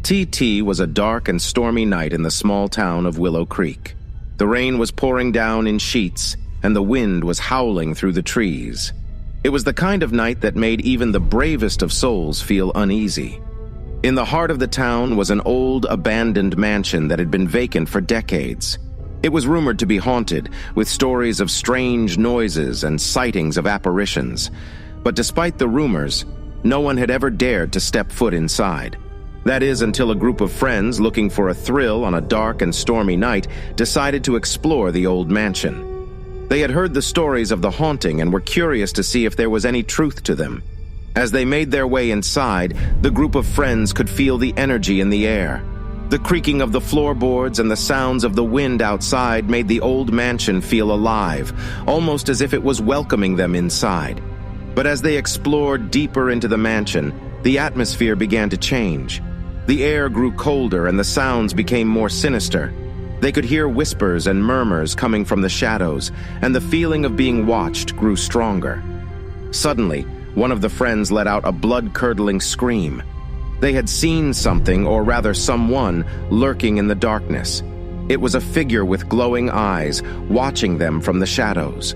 TT was a dark and stormy night in the small town of Willow Creek. The rain was pouring down in sheets, and the wind was howling through the trees. It was the kind of night that made even the bravest of souls feel uneasy. In the heart of the town was an old, abandoned mansion that had been vacant for decades. It was rumored to be haunted, with stories of strange noises and sightings of apparitions. But despite the rumors, no one had ever dared to step foot inside. That is, until a group of friends looking for a thrill on a dark and stormy night decided to explore the old mansion. They had heard the stories of the haunting and were curious to see if there was any truth to them. As they made their way inside, the group of friends could feel the energy in the air. The creaking of the floorboards and the sounds of the wind outside made the old mansion feel alive, almost as if it was welcoming them inside. But as they explored deeper into the mansion, the atmosphere began to change. The air grew colder and the sounds became more sinister. They could hear whispers and murmurs coming from the shadows, and the feeling of being watched grew stronger. Suddenly, one of the friends let out a blood-curdling scream. They had seen something, or rather someone, lurking in the darkness. It was a figure with glowing eyes, watching them from the shadows.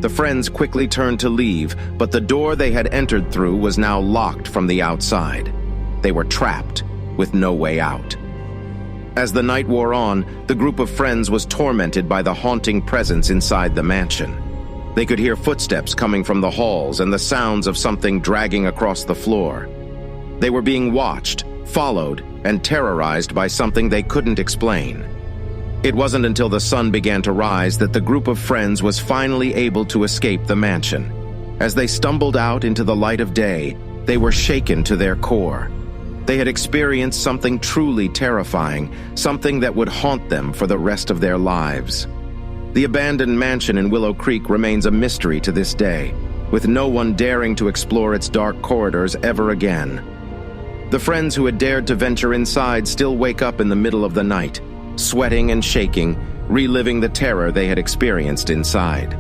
The friends quickly turned to leave, but the door they had entered through was now locked from the outside. They were trapped, with no way out. As the night wore on, the group of friends was tormented by the haunting presence inside the mansion. They could hear footsteps coming from the halls and the sounds of something dragging across the floor. They were being watched, followed, and terrorized by something they couldn't explain. It wasn't until the sun began to rise that the group of friends was finally able to escape the mansion. As they stumbled out into the light of day, they were shaken to their core. They had experienced something truly terrifying, something that would haunt them for the rest of their lives. The abandoned mansion in Willow Creek remains a mystery to this day, with no one daring to explore its dark corridors ever again. The friends who had dared to venture inside still wake up in the middle of the night, sweating and shaking, reliving the terror they had experienced inside.